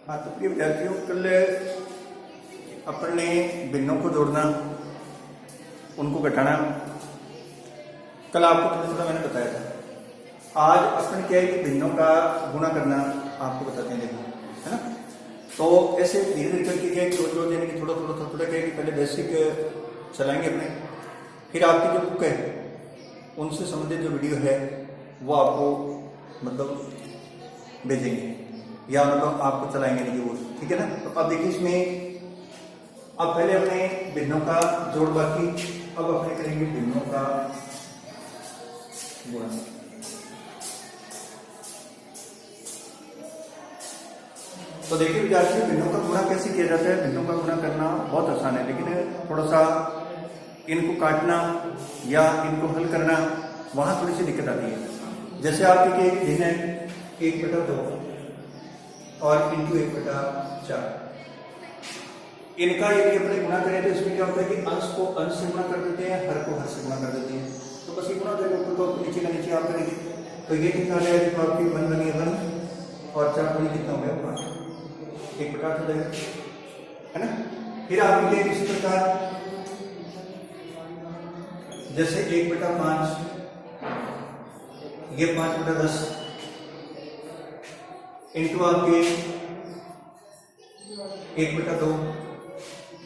हाँ तो प्रिय विद्यार्थियों, कल अपन ने भिन्नों को जोड़ना, उनको घटाना, कल आपको थोड़ा थोड़ा मैंने बताया था। आज अपन क्या है कि भिन्नों का गुणा करना आपको बताते हैं, देखो, है ना। तो ऐसे धीरे धीरे करके क्या है कि रोज यानी कि थोड़ा थोड़ा क्या है कि पहले बेसिक चलाएंगे अपने, फिर आपकी जो बुक है उनसे संबंधित जो वीडियो है वो आपको मतलब भेजेंगे या मतलब आपको चलाएंगे नहीं वो, ठीक है ना। तो अब देखिए इसमें अब पहले अपने भिन्नों का जोड़, बाकी अब अपने करेंगे भिन्नों का गुणा। तो देखिए विद्यार्थियों, भिन्नों का गुणा कैसे किया जाता है। भिन्नों का गुणा करना बहुत आसान है, लेकिन थोड़ा सा इनको काटना या इनको हल करना वहां थोड़ी सी दिक्कत आती है। जैसे आपके भिन्न है 1/2 और इंटू 1/4। इनका यदि अपने गुणा करें तो इसमें क्या होता है कि अंश को अंश से गुणा कर देते हैं, हर को हर से गुणा कर देते हैं। तो बस ये गुणा करेंगे, ऊपर को नीचे का नीचे आप करेंगे तो ये कितना आ जाएगा, देखो आपकी 1 बनी 1 और 4 बनी कितना हो गया 5, 1/8 हो जाएगा, है ना। फिर आप लिखेंगे इसी प्रकार, जैसे 1/5 ये 5/10 इंटू आपके 1/2।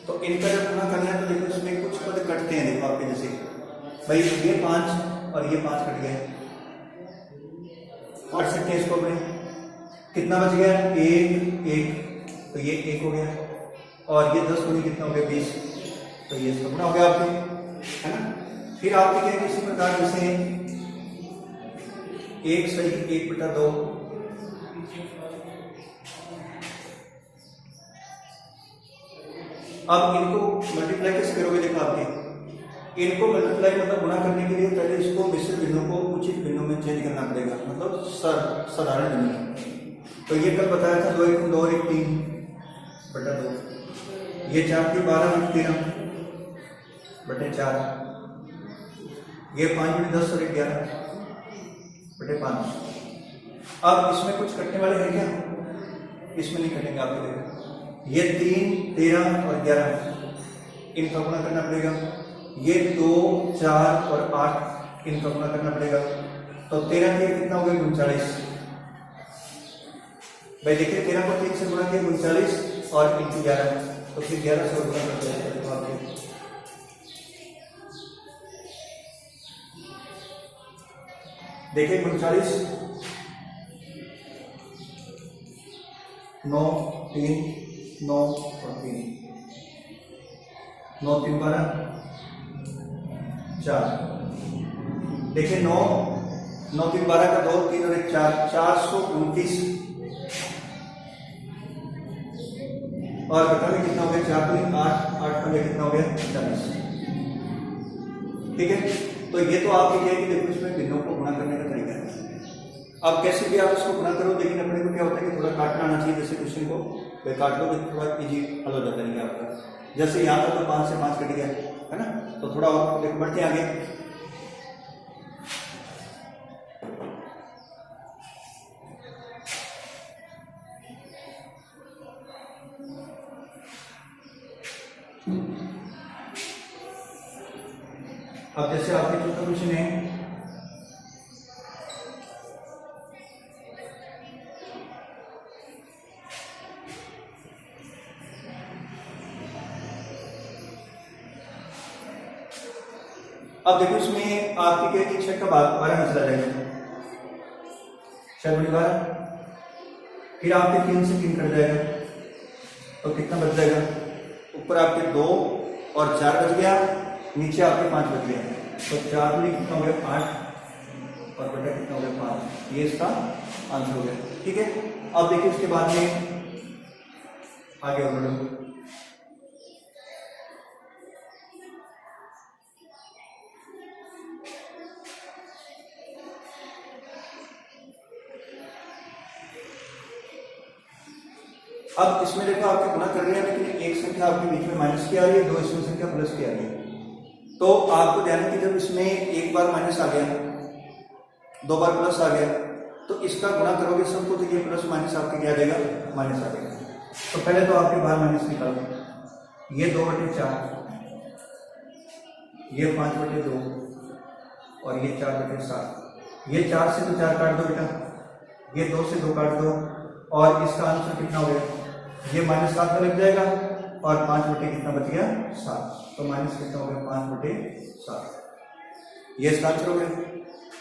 तो इनका जब गुणा करना है तो देखो इसमें कुछ पद कटते हैं, देखो आपके जैसे भाई ये 5 और ये 5 कट गया, काट सकते हैं इसको अपने। कितना बच गया 1 तो ये 1 हो गया, और ये 10 गुनी कितना हो गया 20, तो ये इसका गुणा हो गया आपके, है ना। फिर आपके क्या इसी प्रकार जैसे 1 सही 1/2 अब इनको मल्टीप्लाई कैसे करोगे, देखो आपके इनको मल्टीप्लाई मतलब गुणा करने के लिए पहले इसको मिश्र भिन्नों को उचित भिन्नों में चेंज करना पड़ेगा, मतलब साधारण भिन्न। तो ये कल बताया था 2 × 2 और 1 3/2, ये 4 × 12 × 13/4, ये 5 × 10 और 11/5। अब इसमें कुछ कटने वाले हैं क्या, इसमें नहीं कटेंगे आपके, देखो ये 3 13 और 11 इनका गुणा करना पड़ेगा, ये 2 4 और 8 इनका गुणा करना पड़ेगा। तो 13 के कितना हो गया 39। भाई देखिए 13 को 3 से गुणा किया 39 और इंटू 11, तो फिर 11 से गुणा करते हैं। देखिए 39 9 3 9 और 3 9 3 12 4। देखिए 9 3 12 का 2 3 और 1 4 429 और घटा में कितना हो गया 4 3 8 8 में कितना हो गया 40। ठीक है, तो ये तो आपके क्या है कि देखो इसमें भिन्नों को गुणा करने का तरीका है। अब कैसे भी आप इसको गुणा करो, लेकिन अपने को क्या होता है कि थोड़ा काटना आना चाहिए। जैसे क्वेश्चन को वे काट लो तो थोड़ा इजी हल हो जाता है आपका। जैसे यहाँ पर तो 5 से 5 कट गया, है ना। तो थोड़ा और बढ़ते हैं आगे। अब जैसे आपके चौथा क्वेश्चन है, अब देखो इसमें आपके क्या कि 6 का 12 में चला जाएगा, 6 × 12, फिर आपके 3 से 3 कट जाएगा, तो कितना बच जाएगा, ऊपर आपके 2 और 4 बच गया, नीचे आपके 5 बच गया। तो 4 में कितना हो गया 8 और बटा कितना हो गया 5, ये इसका आंसर हो गया। ठीक है, अब देखिए इसके बाद में आगे बढ़ो। अब इसमें देखो आपके गुणा कर रहे हैं, लेकिन एक संख्या आपके बीच में माइनस की आ रही है, 2 इसमें संख्या प्लस की आ रही है। तो आपको ध्यान है कि जब इसमें एक बार माइनस आ गया, 2 बार प्लस आ गया, तो इसका गुणा करोगे सबको तो ये प्लस माइनस आपके क्या आ जाएगा, माइनस आ जाएगा। तो पहले तो आपके बाहर माइनस निकालो, ये 2/4, ये 5/2 और ये 4/7। ये 4 से तो 4 काट दो बेटा, ये 2 से 2 काट दो, और इसका आंसर कितना हो गया, ये -7 में लग जाएगा और 5 कितना बच गया 7, तो माइनस कितना हो गया 5/7, ये इसका आंसर हो गया।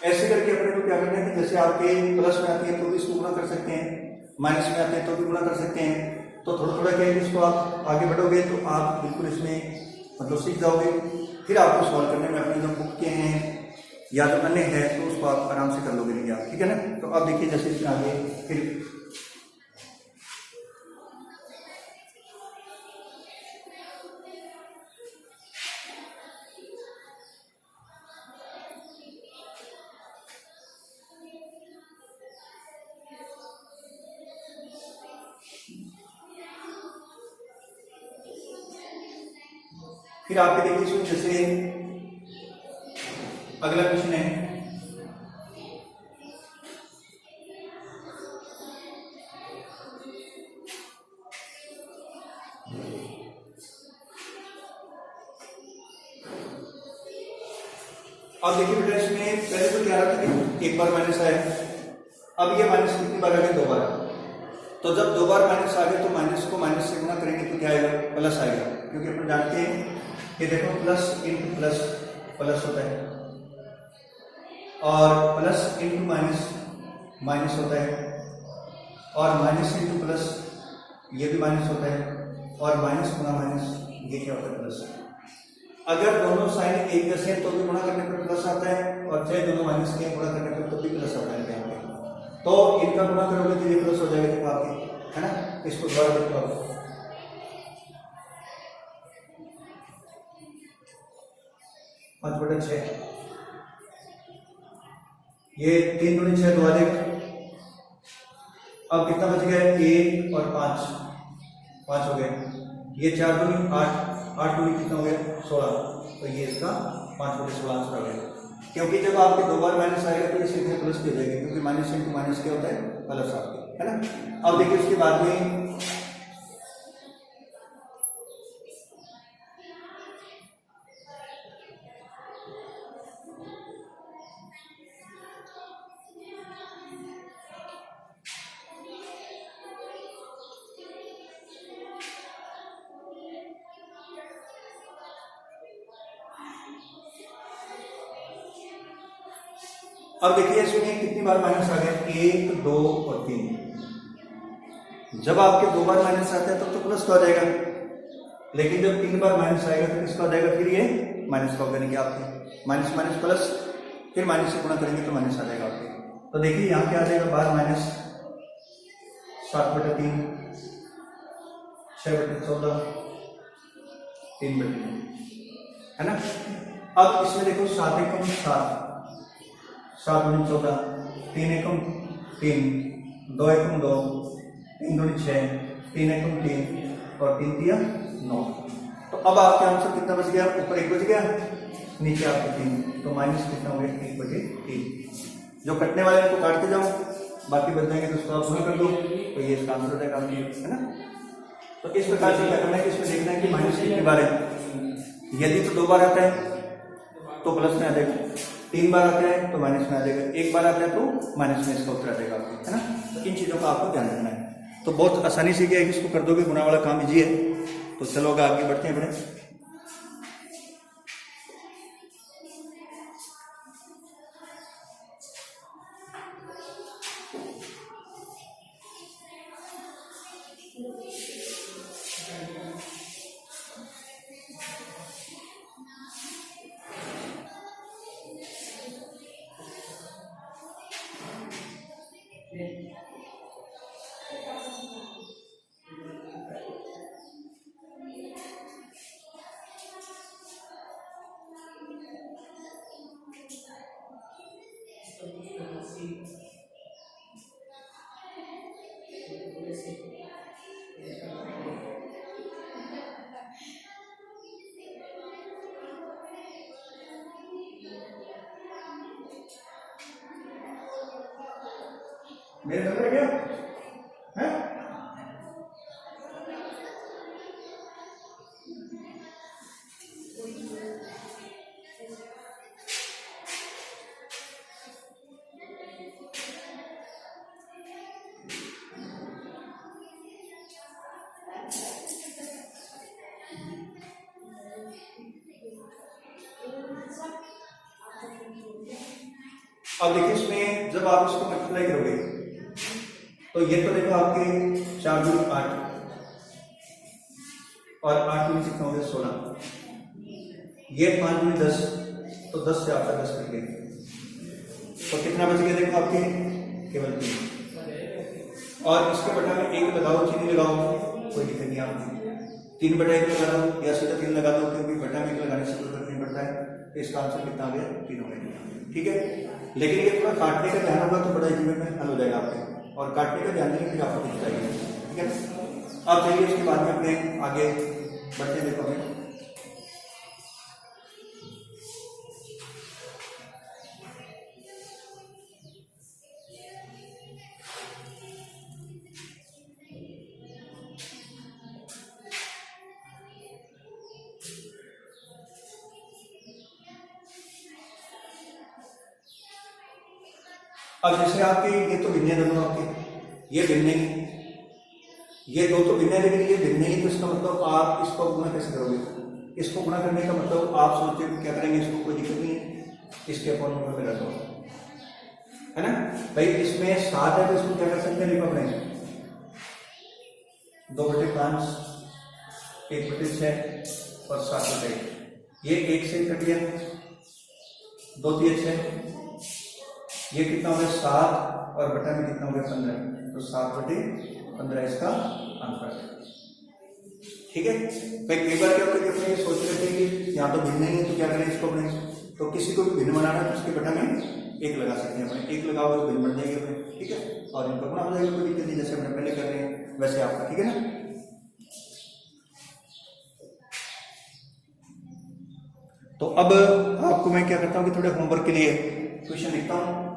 ऐसे करके अपने को क्या करना है कि जैसे आपके प्लस में आती है तो भी इसको गुणा कर सकते हैं, माइनस में आते हैं तो भी गुणा कर सकते हैं। तो थोड़ा थोड़ा क्या है, इसको आप आगे बढ़ोगे तो आप बिल्कुल इसमें मतलब सीख जाओगे। फिर आपको सॉल्व करने में अपने जो बुक के हैं या जो अन्य है तो उसको आप आराम से कर लोगे नहीं आप, ठीक है ना। तो अब देखिए जैसे इसमें आगे फिर आपके देखिए इसमें जैसे अगला क्वेश्चन है, अब देखिए बेटा इसमें पहले तो क्या रहा था कि एक बार माइनस आया, अब ये माइनस कितनी बार आ गया, 2 बार। तो जब 2 बार माइनस आ गया तो माइनस को माइनस से गुणा करेंगे तो क्या आएगा, प्लस आएगा, क्योंकि अपन जानते हैं कि देखो प्लस इंटू प्लस प्लस होता है और प्लस इंटू माइनस माइनस होता है और माइनस इंटू प्लस ये भी माइनस होता है और माइनस गुणा माइनस ये क्या होता है, प्लस। अगर दोनों साइन एक जैसे हैं तो भी गुणा करने पर प्लस आता है और चाहे दोनों माइनस के गुणा करने पर तो भी प्लस आता है यहाँ पे। तो इनका गुणा करोगे तो ये प्लस हो जाएगा देखो आपके, है ना। इसको दोबारा देखो आप, 5/6, ये 3 दूनी 6 2 अधिक, अब कितना बच गया, 1 और 5 हो गए, ये 4 दूनी 8, 8 दूनी कितना हो गया 16, तो ये इसका 5/16 आंसर आ गया। क्योंकि जब आपके 2 बार माइनस आएगा तो इसे प्लस दे जाएगा, क्योंकि माइनस इंटू माइनस क्या होता है, प्लस आपके, है ना। अब देखिए उसके बाद में अब देखिए इसमें कितनी बार माइनस आ गया, 1 2 और 3। जब आपके 2 बार माइनस आता है तब तो प्लस का हो जाएगा, लेकिन जब 3 बार माइनस आएगा तो किसका हो जाएगा, फिर ये माइनस का होगा, नहीं कि आपके माइनस माइनस प्लस, फिर माइनस से गुणा करेंगे तो माइनस आ जाएगा आपके। तो देखिए यहाँ क्या आ जाएगा, बार माइनस 7/3, 6/14, 3/3, है ना। अब इसमें देखो 7 एकम 7, 7 दूनी 14, 3 एकम 3, 2 एकम 2, 3 दूनी 6, 3 एकम 3 और 3 तिया 9। तो अब आपका आंसर कितना बच गया, ऊपर 1 बच गया, नीचे आपके 3, तो माइनस कितना हो गया, 1/3। जो कटने वाले को काटते जाओ, बाकी बच जाएंगे तो उसको आप गुणा कर दो, तो ये इसका आंसर हो जाएगा, है ना। तो इस प्रकार से क्या करना है कि इसमें देखना है कि माइनस कितनी बार है। यदि तो 2 बार आता है तो प्लस में आ जाएगा, 3 बार आता है तो माइनस में आ जाएगा, 1 बार आता है तो माइनस में इसका उत्तर आ जाएगा, है ना। तो इन चीजों का आपको ध्यान रखना है। तो बहुत आसानी से क्या है कि इसको कर दोगे, गुणा वाला काम इजी है। तो चलो आगे बढ़ते हैं बड़े। मेरे नंबर क्या है? अब देखिए इसमें जब आप इसको मल्टीप्लाई करोगे तो ये तो देखो आपके 4 दूनी 8 और 8 दूनी कितना हो गया 16, ये 5 दूनी 10, तो 10 से आपका 10 कट गया, तो कितना बच गया देखो आपके केवल 3। और इसके बटा में 1 लगाओ चीनी लगाओ कोई दिक्कत नहीं, आप 3/1 लगा दो या सीधा 3 लगा दो, क्योंकि बटा में 1 लगाने से कोई फर्क नहीं पड़ता है। तो इसका आंसर कितना आ गया 3 हो गया, ठीक है। लेकिन ये थोड़ा काटने का ध्यान होगा तो बड़ा इजी में हल हो जाएगा आपके, और काटने का ध्यान देंगे फिर आपको दिख जाएगा, ठीक है। अब चलिए इसके बाद में अपने आगे बढ़ते हैं। देखो हमें अब जैसे आपके ये तो भिन्न दोनों आपके, ये भिन्न ही, ये दो तो भिन्न है लेकिन ये भिन्न ही, तो इसका मतलब आप इसको गुणा कैसे करोगे? इसको गुणा करने का मतलब आप सोचते हो क्या करेंगे, इसको कोई दिक्कत नहीं है, इसके अपॉन में रख दो, है ना भाई। इसमें 7 है तो इसको क्या कर सकते हैं, लिखो अपने 2/5, 1/6 और 7/1, ये 1 से कट गया, 2 3 6, ये कितना हो गया 7 और बटा में कितना हो गया 15, तो 7/15 इसका आंसर है, ठीक है। कई बार क्या होता है कि अपने सोच रहे थे कि यहाँ तो भिन्न नहीं है तो क्या करें इसको अपने, तो किसी को भी भिन्न बनाना तो उसके बटा में 1 लगा सकते हैं अपने, 1 लगाओ तो भिन्न बन जाएंगे अपने, ठीक है, और इनका गुणा हो जाएगा, कोई दिक्कत नहीं, जैसे अपने पहले कर रहे हैं वैसे आपका, ठीक है ना। तो अब आपको मैं क्या करता हूँ कि थोड़े होमवर्क के लिए क्वेश्चन लिखता हूँ।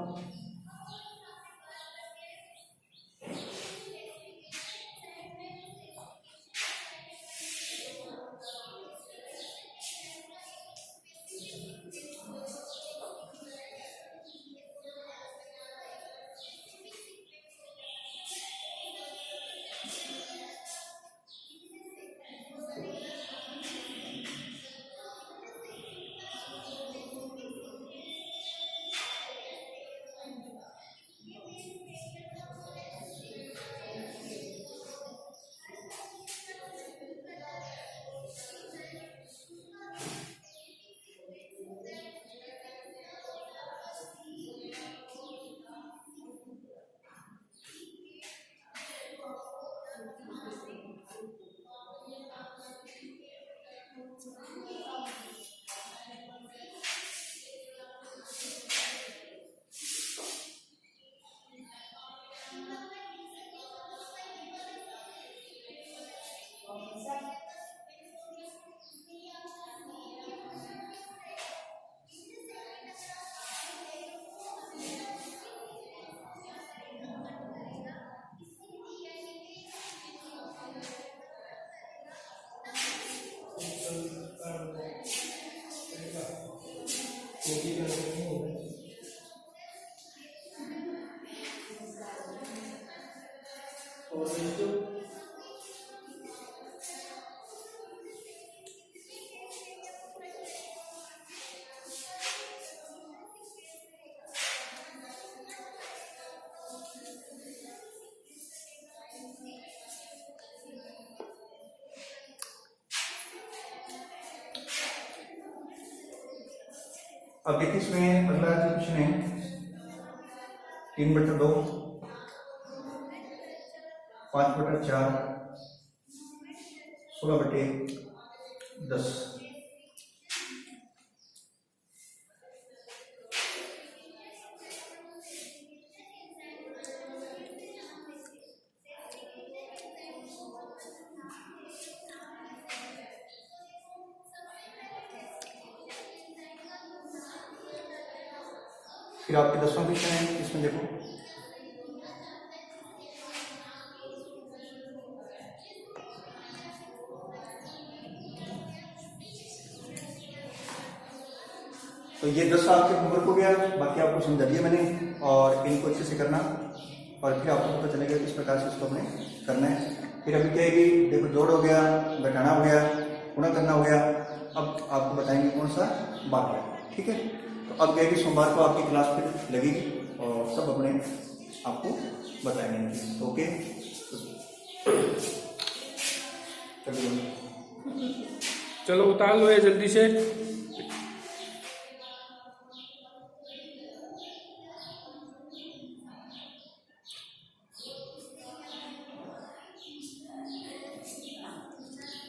अब देखिए इसमें अगला क्वेश्चन है 3/2, 5/4, 16/10। फिर आपके 10वां क्वेश्चन है, इसमें देखो तो ये 10 आपके होमवर्क हो गया, बाकी आपको समझा दिया मैंने, और इनको अच्छे से करना और फिर आपको पता चलेगा किस प्रकार से इसको हमें करना है। फिर अभी क्या है कि देखो जोड़ हो गया, घटाना हो गया, गुणा करना हो गया, अब आपको बताएंगे कौन सा बाकी है, ठीक है। तो तो अब क्या है कि सोमवार को आपकी क्लास फिर लगेगी और सब अपने आपको बताएंगे। ओके, चलो उतार लो ये जल्दी से।